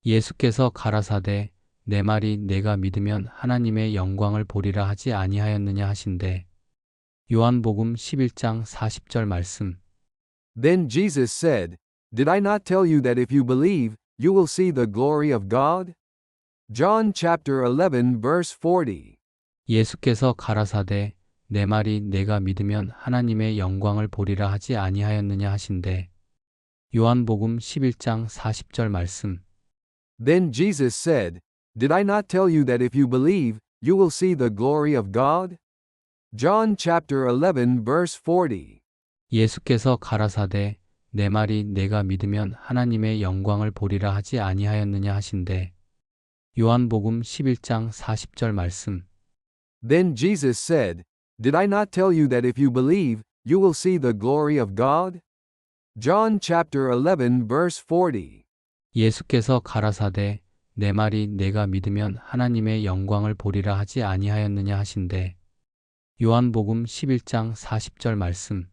예수께서 가라사대 내 말이 내가 믿으면 하나님의 영광을 보리라 하지 아니하였느냐 하신대. 요한복음 11장 40절 말씀. Then Jesus said, Did I not tell you that if you believe, you will see the glory of God? John chapter 11 verse 40. 예수께서 가라사대 내 말이 내가 믿으면 하나님의 영광을 보리라 하지 아니하였느냐 하신대. 요한복음 11장 40절 말씀. Then Jesus said, Did I not tell you that if you believe, you will see the glory of God? John chapter 11 verse 40. 예수께서 가라사대 내 말이 내가 믿으면 하나님의 영광을 보리라 하지 아니하였느냐 하신대. 요한복음 11장 40절 말씀. Then Jesus said, Did I not tell you that if you believe, you will see the glory of God? John chapter 11 verse 40. 예수께서 가라사대 내 말이 내가 믿으면 하나님의 영광을 보리라 하지 아니하였느냐 하신대. 요한복음 11장 40절 말씀.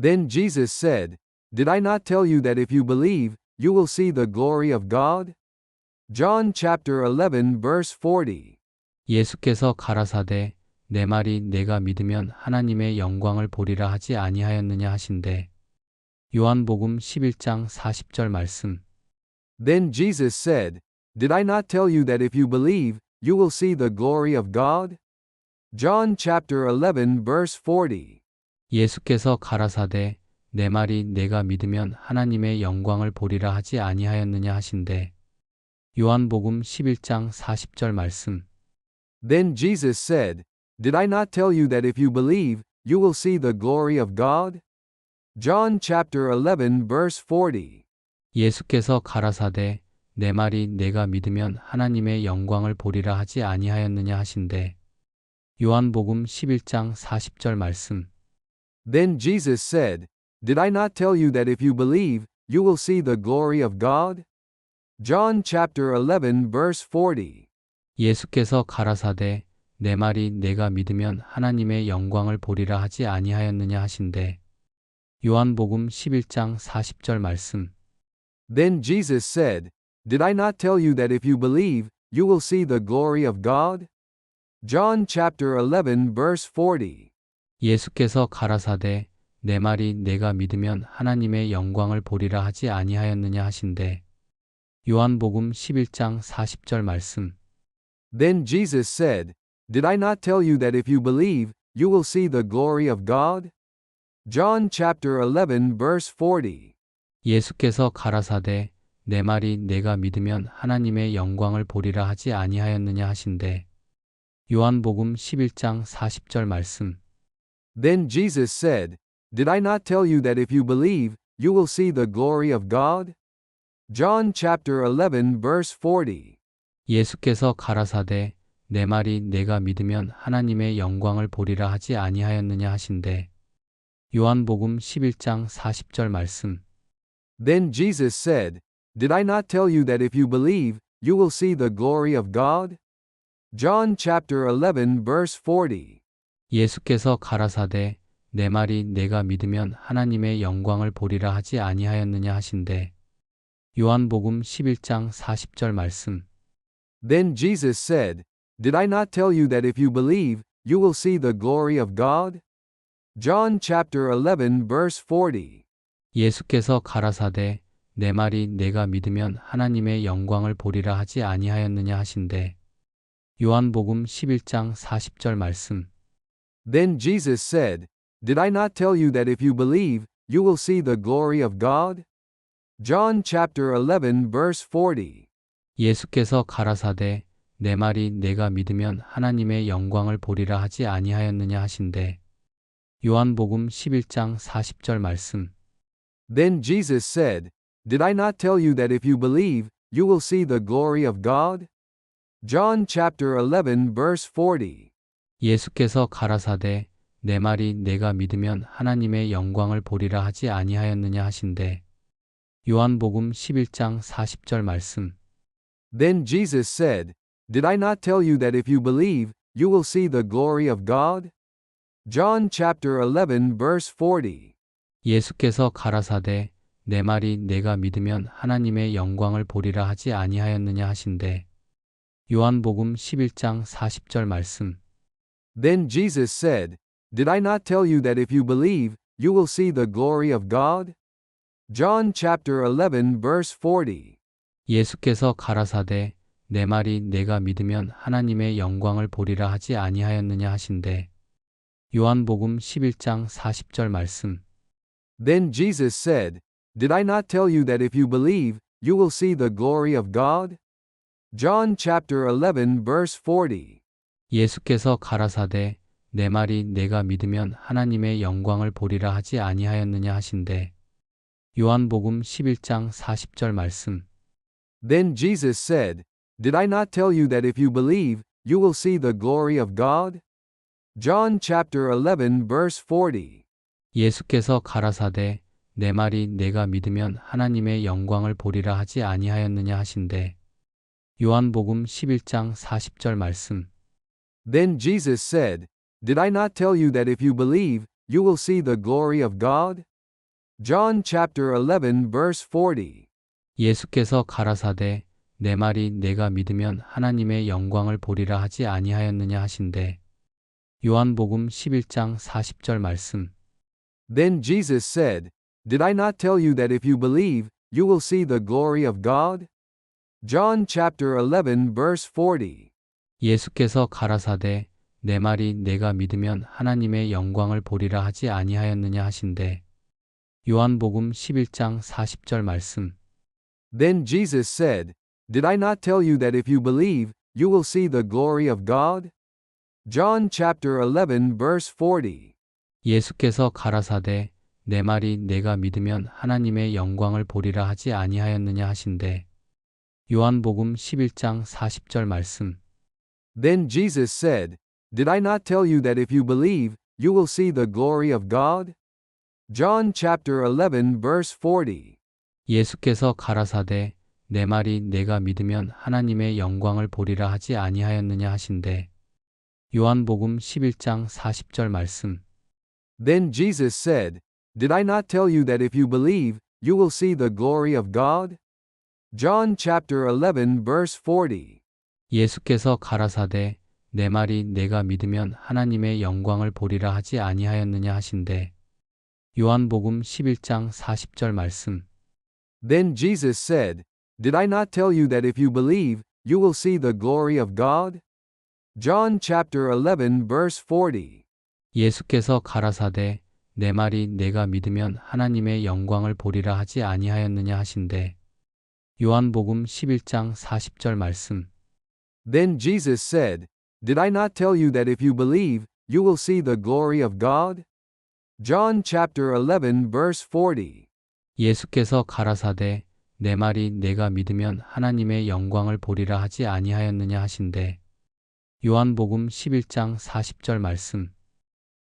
Then Jesus said, Did I not tell you that if you believe, you will see the glory of God? John chapter 11 verse 40. 예수께서 가라사대 내 말이 내가 믿으면 하나님의 영광을 보리라 하지 아니하였느냐 하신대. 요한복음 11장 40절 말씀. Then Jesus said, Did I not tell you that if you believe, you will see the glory of God? John chapter 11 verse 40. 예수께서 가라사대 내 말이 내가 믿으면 하나님의 영광을 보리라 하지 아니하였느냐 하신대. 요한복음 11장 40절 말씀. Then Jesus said, Did I not tell you that if you believe, you will see the glory of God? John chapter 11 verse 40. 예수께서 가라사대 내 말이 내가 믿으면 하나님의 영광을 보리라 하지 아니하였느냐 하신대. 요한복음 11장 40절 말씀. Then Jesus said, Did I not tell you that if you believe, you will see the glory of God? John chapter 11 verse 40. 예수께서 가라사대 내 말이 내가 믿으면 하나님의 영광을 보리라 하지 아니하였느냐 하신대. 요한복음 11장 40절 말씀. Then Jesus said, Did I not tell you that if you believe, you will see the glory of God? John chapter 11 verse 40. 예수께서 가라사대 내 말이 내가 믿으면 하나님의 영광을 보리라 하지 아니하였느냐 하신대. 요한복음 11장 40절 말씀. Then Jesus said, Did I not tell you that if you believe, you will see the glory of God? John chapter 11 verse 40. 예수께서 가라사대 내 말이 내가 믿으면 하나님의 영광을 보리라 하지 아니하였느냐 하신대. 요한복음 11장 40절 말씀. Then Jesus said, Did I not tell you that if you believe, you will see the glory of God? John chapter 11 verse 40. 예수께서 가라사대 내 말이 내가 믿으면 하나님의 영광을 보리라 하지 아니하였느냐 하신대. 요한복음 11장 40절 말씀. Then Jesus said, Did I not tell you that if you believe, you will see the glory of God? John chapter 11 verse 40. 예수께서 가라사대 내 말이 내가 믿으면 하나님의 영광을 보리라 하지 아니하였느냐 하신대. 요한복음 11장 40절 말씀. Then Jesus said, Did I not tell you that if you believe, you will see the glory of God? John chapter 11 verse 40. 예수께서 가라사대 내 말이 내가 믿으면 하나님의 영광을 보리라 하지 아니하였느냐 하신대. 요한복음 11장 40절 말씀. Then Jesus said, Did I not tell you that if you believe, you will see the glory of God? John chapter 11 verse 40. 예수께서 가라사대 내 말이 내가 믿으면 하나님의 영광을 보리라 하지 아니하였느냐 하신대. 요한복음 11장 40절 말씀. Then Jesus said, Did I not tell you that if you believe, you will see the glory of God? John chapter 11 verse 40. 예수께서 가라사대 내 말이 내가 믿으면 하나님의 영광을 보리라 하지 아니하였느냐 하신대. 요한복음 11장 40절 말씀. Then Jesus said, Did I not tell you that if you believe, you will see the glory of God? John chapter 11 verse 40. 예수께서 가라사대 내 말이 내가 믿으면 하나님의 영광을 보리라 하지 아니하였느냐 하신대. 요한복음 11장 40절 말씀. Then Jesus said, Did I not tell you that if you believe, you will see the glory of God? John chapter 11 verse 40. 예수께서 가라사대 내 말이 내가 믿으면 하나님의 영광을 보리라 하지 아니하였느냐 하신대. 요한복음 11장 40절 말씀. Then Jesus said, Did I not tell you that if you believe, you will see the glory of God? John chapter 11 verse 40. 예수께서 가라사대 내 말이 내가 믿으면 하나님의 영광을 보리라 하지 아니하였느냐 하신대. 요한복음 11장 40절 말씀. Then Jesus said, Did I not tell you that if you believe, you will see the glory of God? John chapter 11 verse 40. 예수께서 가라사대 내 말이 내가 믿으면 하나님의 영광을 보리라 하지 아니하였느냐 하신대. 요한복음 11장 40절 말씀. Then Jesus said, Did I not tell you that if you believe, you will see the glory of God? John chapter 11 verse 40. 예수께서 가라사대 내 말이 내가 믿으면 하나님의 영광을 보리라 하지 아니하였느냐 하신대. 요한복음 11장 40절 말씀. Then Jesus said, Did I not tell you that if you believe, you will see the glory of God? John chapter 11 verse 40. 예수께서 가라사대 내 말이 내가 믿으면 하나님의 영광을 보리라 하지 아니하였느냐 하신대. 요한복음 11장 40절 말씀. Then Jesus said, Did I not tell you that if you believe, you will see the glory of God? John chapter 11 verse 40. 예수께서 가라사대 내 말이 내가 믿으면 하나님의 영광을 보리라 하지 아니하였느냐 하신대. 요한복음 11장 40절 말씀. Then Jesus said, Did I not tell you that if you believe, you will see the glory of God? John chapter 11 verse 40. 예수께서 가라사대 내 말이 내가 믿으면 하나님의 영광을 보리라 하지 아니하였느냐 하신대. 요한복음 11장 40절 말씀. Then Jesus said, Did I not tell you that if you believe, you will see the glory of God? John chapter 11 verse 40. 예수께서 가라사대 내 말이 내가 믿으면 하나님의 영광을 보리라 하지 아니하였느냐 하신대. 요한복음 11장 40절 말씀. Then Jesus said, Did I not tell you that if you believe, you will see the glory of God? John chapter 11 verse 40. 예수께서 가라사대 내 말이 내가 믿으면 하나님의 영광을 보리라 하지 아니하였느냐 하신대. 요한복음 11장 40절 말씀. Then Jesus said, Did I not tell you that if you believe, you will see the glory of God? John chapter 11 verse 40. 예수께서 가라사대 내 말이 내가 믿으면 하나님의 영광을 보리라 하지 아니하였느냐 하신대. 요한복음 11장 40절 말씀.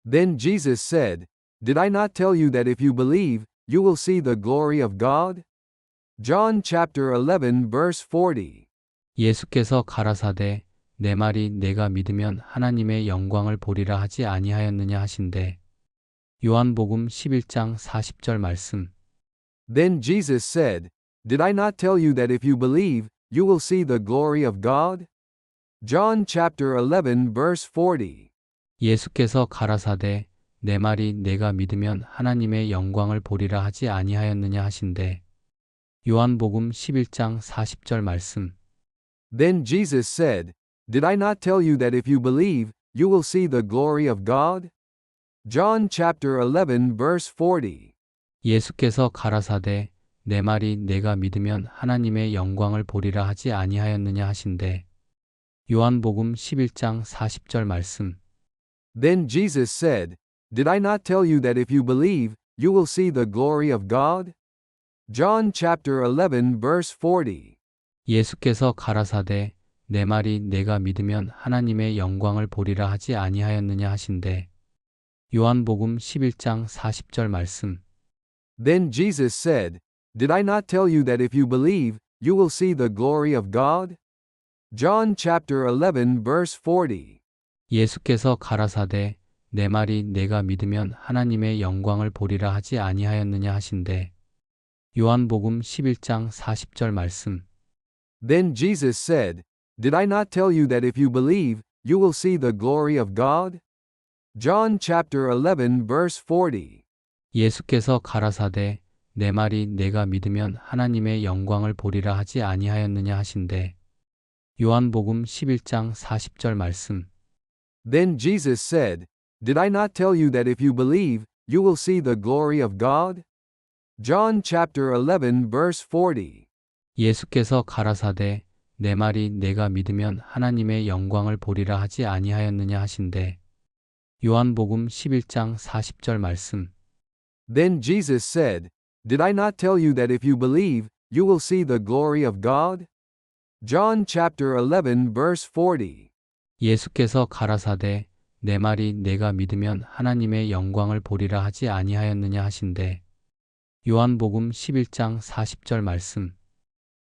Then Jesus said, Did I not tell you that if you believe, you will see the glory of God? John chapter 11 verse 40. 예수께서 가라사대 내 말이 내가 믿으면 하나님의 영광을 보리라 하지 아니하였느냐 하신대. 요한복음 11장 40절 말씀. Then Jesus said, Did I not tell you that if you believe, you will see the glory of God? John chapter 11 verse 40. 예수께서 가라사대 내 말이 내가 믿으면 하나님의 영광을 보리라 하지 아니하였느냐 하신대. 요한복음 11장 40절 말씀. Then Jesus said, Did I not tell you that if you believe, you will see the glory of God? John chapter 11 verse 40. 예수께서 가라사대 내 말이 내가 믿으면 하나님의 영광을 보리라 하지 아니하였느냐 하신대. 요한복음 11장 40절 말씀. Then Jesus said, Did I not tell you that if you believe, you will see the glory of God? John chapter 11 verse 40. 예수께서 가라사대 내 말이 내가 믿으면 하나님의 영광을 보리라 하지 아니하였느냐 하신대. 요한복음 11장 40절 말씀. Then Jesus said, Did I not tell you that if you believe, you will see the glory of God? John chapter 11 verse 40. 예수께서 가라사대 내 말이 내가 믿으면 하나님의 영광을 보리라 하지 아니하였느냐 하신대. 요한복음 11장 40절 말씀. Then Jesus said, Did I not tell you that if you believe, you will see the glory of God? John chapter 11 verse 40. 예수께서 가라사대 내 말이 내가 믿으면 하나님의 영광을 보리라 하지 아니하였느냐 하신대. 요한복음 11장 40절 말씀. Then Jesus said, Did I not tell you that if you believe, you will see the glory of God? John chapter 11 verse 40. 예수께서 가라사대 내 말이 내가 믿으면 하나님의 영광을 보리라 하지 아니하였느냐 하신대. 요한복음 11장 40절 말씀. Then Jesus said, Did I not tell you that if you believe, you will see the glory of God? John chapter 11 verse 40. 예수께서 가라사대 내 말이 내가 믿으면 하나님의 영광을 보리라 하지 아니하였느냐 하신대. 요한복음 11장 40절 말씀.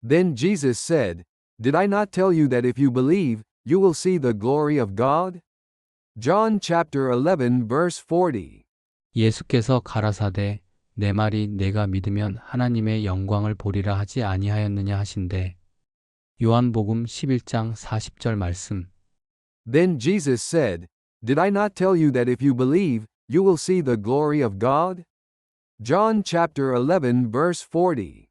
Then Jesus said, Did I not tell you that if you believe, you will see the glory of God? John chapter 11 verse 40. 예수께서 가라사대 내 말이 내가 믿으면 하나님의 영광을 보리라 하지 아니하였느냐 하신대. 요한복음 11장 40절 말씀. Then Jesus said, Did I not tell you that if you believe, you will see the glory of God? John chapter 11 verse 40.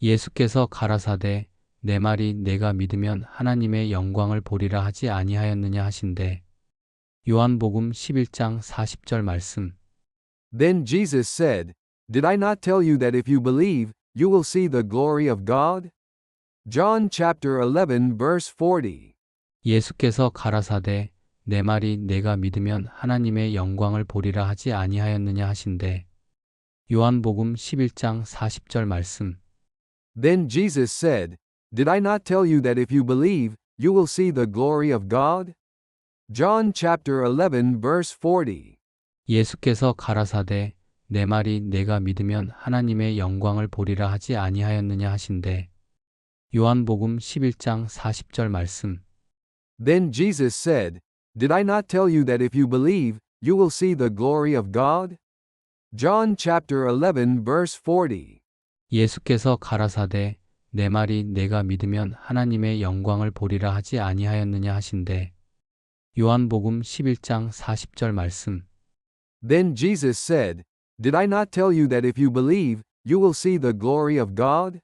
예수께서 가라사대 내 말이 내가 믿으면 하나님의 영광을 보리라 하지 아니하였느냐 하신대. 요한복음 11장 40절 말씀. Then Jesus said, Did I not tell you that if you believe, you will see the glory of God? John chapter 11 verse 40. 예수께서 가라사대 내 말이 내가 믿으면 하나님의 영광을 보리라 하지 아니하였느냐 하신대. 요한복음 11장 40절 말씀. Then Jesus said, Did I not tell you that if you believe, you will see the glory of God? John chapter 11 verse 40. 예수께서 가라사대 내 말이 내가 믿으면 하나님의 영광을 보리라 하지 아니하였느냐 하신대. 요한복음 11장 40절 말씀. Then Jesus said, Did I not tell you that if you believe, you will see the glory of God? John chapter 11 verse 40. 예수께서 가라사대 내 말이 내가 믿으면 하나님의 영광을 보리라 하지 아니하였느냐 하신대. 요한복음 11장 40절 말씀. Then Jesus said, Did I not tell you that if you believe, you will see the glory of God?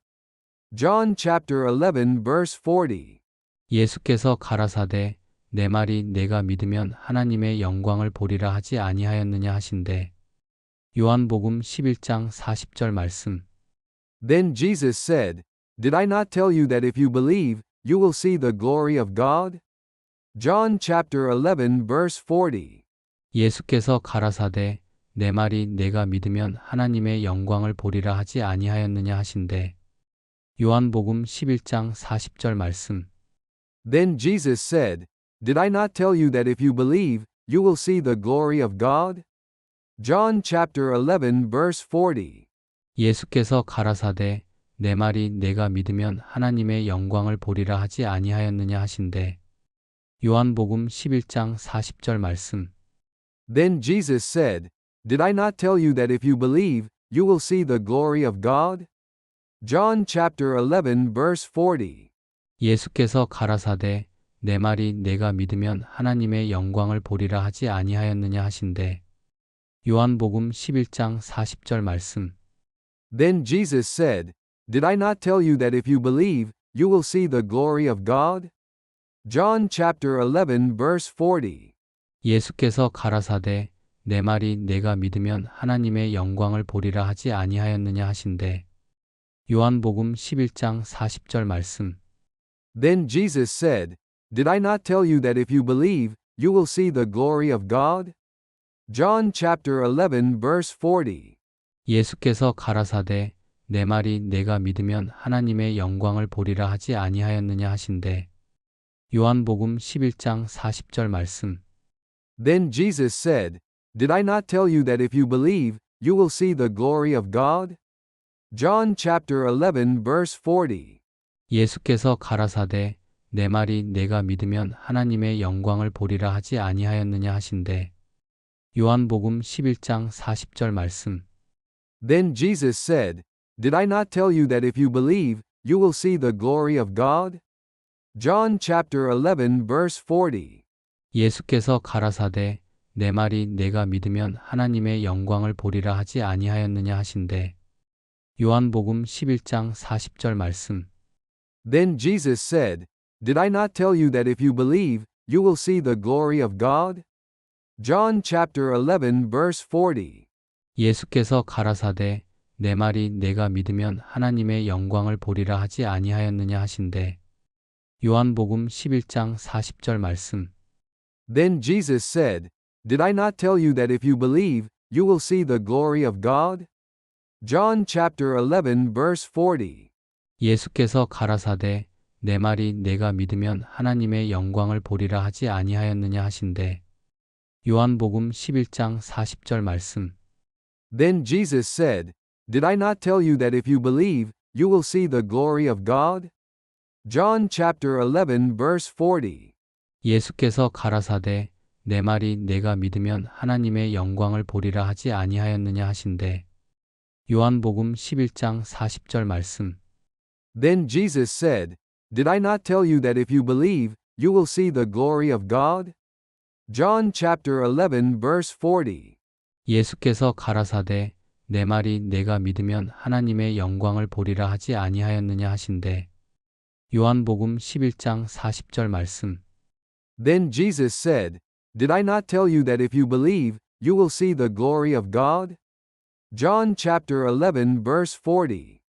John chapter 11 verse 40. 예수께서 가라사대 내 말이 내가 믿으면 하나님의 영광을 보리라 하지 아니하였느냐 하신대. 요한복음 11장 40절 말씀. Then Jesus said, Did I not tell you that if you believe, you will see the glory of God? John chapter 11 verse 40. 예수께서 가라사대 내 말이 내가 믿으면 하나님의 영광을 보리라 하지 아니하였느냐 하신대. 요한복음 11장 40절 말씀. Then Jesus said, Did I not tell you that if you believe, you will see the glory of God? John chapter 11 verse 40. 예수께서 가라사대 내 말이 내가 믿으면 하나님의 영광을 보리라 하지 아니하였느냐 하신대. 요한복음 11장 40절 말씀. Then Jesus said, Did I not tell you that if you believe, you will see the glory of God? John chapter 11 verse 40. 예수께서 가라사대 내 말이 내가 믿으면 하나님의 영광을 보리라 하지 아니하였느냐 하신대. 요한복음 11장 40절 말씀. Then Jesus said, Did I not tell you that if you believe, you will see the glory of God? John chapter 11 verse 40. 예수께서 가라사대 내 말이 내가 믿으면 하나님의 영광을 보리라 하지 아니하였느냐 하신대. 요한복음 11장 40절 말씀. Then Jesus said, Did I not tell you that if you believe, you will see the glory of God? John chapter 11 verse 40. 예수께서 가라사대 내 말이 내가 믿으면 하나님의 영광을 보리라 하지 아니하였느냐 하신대. 요한복음 11장 40절 말씀. Then Jesus said, Did I not tell you that if you believe, you will see the glory of God? John chapter 11 verse 40. 예수께서 가라사대 내 말이 내가 믿으면 하나님의 영광을 보리라 하지 아니하였느냐 하신대. 요한복음 11장 40절 말씀. Then Jesus said, Did I not tell you that if you believe, you will see the glory of God? John chapter 11 verse 40. 예수께서 가라사대 내 말이 내가 믿으면 하나님의 영광을 보리라 하지 아니하였느냐 하신대. 요한복음 11장 40절 말씀. Then Jesus said, Did I not tell you that if you believe, you will see the glory of God? John chapter 11 verse 40. 예수께서 가라사대 내 말이 내가 믿으면 하나님의 영광을 보리라 하지 아니하였느냐 하신대. 요한복음 11장 40절 말씀. Then Jesus said, Did I not tell you that if you believe, you will see the glory of God? John chapter 11 verse 40. 예수께서 가라사대 내 말이 내가 믿으면 하나님의 영광을 보리라 하지 아니하였느냐 하신대. 요한복음 11장 40절 말씀. Then Jesus said, Did I not tell you that if you believe, you will see the glory of God? John chapter 11 verse 40. 예수께서 가라사대 내 말이 내가 믿으면 하나님의 영광을 보리라 하지 아니하였느냐 하신대. 요한복음 11장 40절 말씀. Then Jesus said, Did I not tell you that if you believe, you will see the glory of God? John chapter 11 verse 40. 예수께서 가라사대 내 말이 내가 믿으면 하나님의 영광을 보리라 하지 아니하였느냐 하신대. 요한복음 11장 40절 말씀. Then Jesus said, Did I not tell you that if you believe, you will see the glory of God? John chapter 11 verse 40.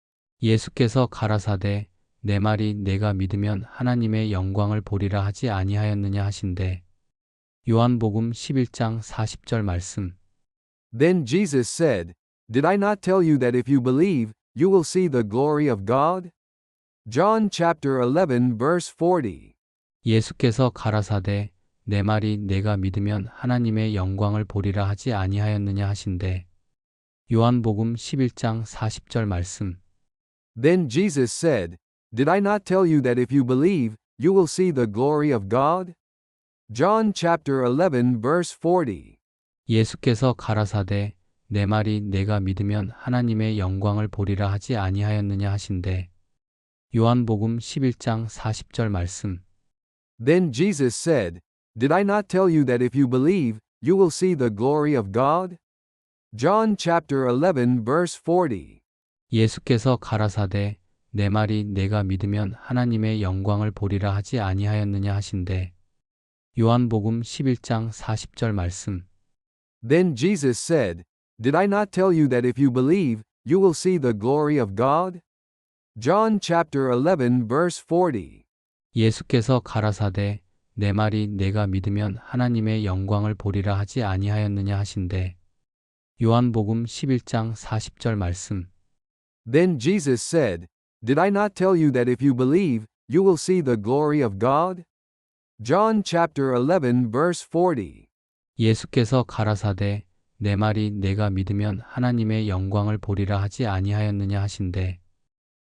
예수께서 가라사대 내 말이 내가 믿으면 하나님의 영광을 보리라 하지 아니하였느냐 하신대. 요한복음 11장 40절 말씀. Then Jesus said, Did I not tell you that if you believe, you will see the glory of God? John chapter 11 verse 40. 예수께서 가라사대 내 말이 내가 믿으면 하나님의 영광을 보리라 하지 아니하였느냐 하신대. 요한복음 11장 40절 말씀. Then Jesus said, Did I not tell you that if you believe, you will see the glory of God? John chapter 11 verse 40. 예수께서 가라사대 내 말이 내가 믿으면 하나님의 영광을 보리라 하지 아니하였느냐 하신대. 요한복음 11장 40절 말씀. Then Jesus said, Did I not tell you that if you believe, you will see the glory of God? John chapter 11 verse 40. 예수께서 가라사대 내 말이 내가 믿으면 하나님의 영광을 보리라 하지 아니하였느냐 하신대. 요한복음 11장 40절 말씀. Then Jesus said, Did I not tell you that if you believe, you will see the glory of God? John chapter 11 verse 40. 예수께서 가라사대 내 말이 내가 믿으면 하나님의 영광을 보리라 하지 아니하였느냐 하신대. 요한복음 11장 40절 말씀. Then Jesus said, Did I not tell you that if you believe, you will see the glory of God? John chapter 11 verse 40. 예수께서 가라사대 내 말이 내가 믿으면 하나님의 영광을 보리라 하지 아니하였느냐 하신대.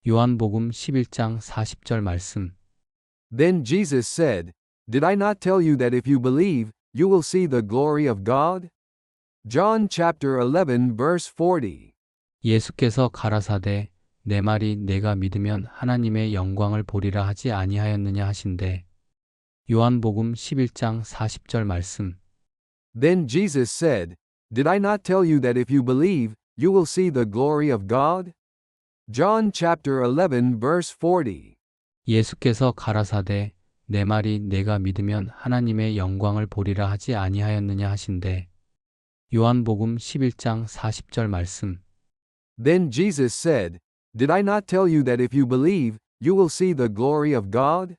요한복음 11장 40절 말씀. Then Jesus said, Did I not tell you that if you believe, you will see the glory of God? John chapter 11 verse 40. 예수께서 가라사대 내 말이 내가 믿으면 하나님의 영광을 보리라 하지 아니하였느냐 하신대. 요한복음 11장 40절 말씀. Then Jesus said, Did I not tell you that if you believe, you will see the glory of God? John chapter 11 verse 40. 예수께서 가라사대 내 말이 내가 믿으면 하나님의 영광을 보리라 하지 아니하였느냐 하신대. 요한복음 11장 40절 말씀. Then Jesus said, Did I not tell you that if you believe, you will see the glory of God?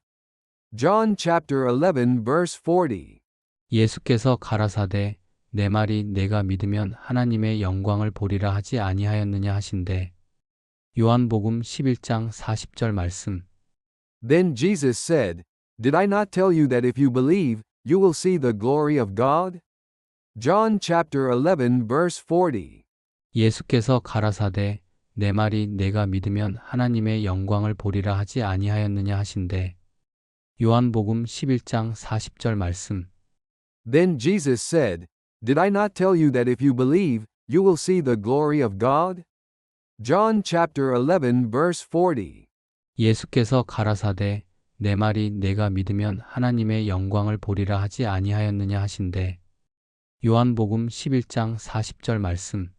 John chapter 11 verse 40. 예수께서 가라사대 내 말이 내가 믿으면 하나님의 영광을 보리라 하지 아니하였느냐 하신대. 요한복음 11장 40절 말씀. Then Jesus said, Did I not tell you that if you believe, you will see the glory of God? John chapter 11 verse 40. 예수께서 가라사대 내 말이 내가 믿으면 하나님의 영광을 보리라 하지 아니하였느냐 하신대. 요한복음 11장 40절 말씀. Then Jesus said, Did I not tell you that if you believe, you will see the glory of God? John chapter 11 verse 40. 예수께서 가라사대 내 말이 내가 믿으면 하나님의 영광을 보리라 하지 아니하였느냐 하신대. 요한복음 11장 40절 말씀.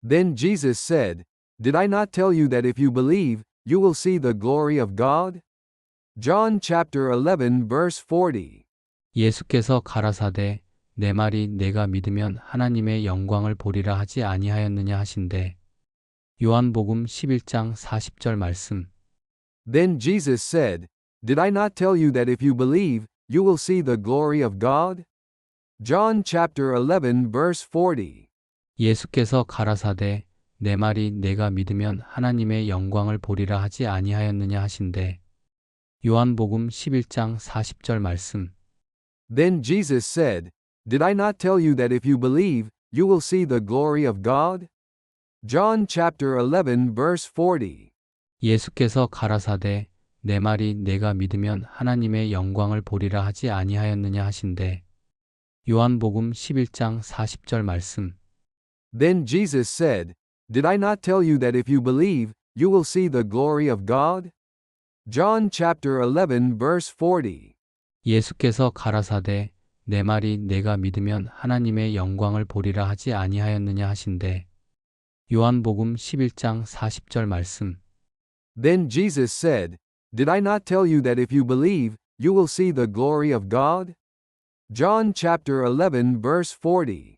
Then Jesus said, Did I not tell you that if you believe, you will see the glory of God? John chapter 11 verse 40. 예수께서 가라사대 내 말이 내가 믿으면 하나님의 영광을 보리라 하지 아니하였느냐 하신대. 요한복음 11장 40절 말씀. Then Jesus said, Did I not tell you that if you believe, you will see the glory of God? John chapter 11 verse 40. 예수께서 가라사대 내 말이 내가 믿으면 하나님의 영광을 보리라 하지 아니하였느냐 하신대. 요한복음 11장 40절 말씀. Then Jesus said, Did I not tell you that if you believe, you will see the glory of God? John chapter 11 verse 40. 예수께서 가라사대 내 말이 내가 믿으면 하나님의 영광을 보리라 하지 아니하였느냐 하신대. 요한복음 11장 40절 말씀. Then Jesus said, Did I not tell you that if you believe, you will see the glory of God? John chapter 11 verse 40. 예수께서 가라사대 내 말이 내가 믿으면 하나님의 영광을 보리라 하지 아니하였느냐 하신대. 요한복음 11장 40절 말씀. Then Jesus said, Did I not tell you that if you believe, you will see the glory of God? John chapter 11 verse 40.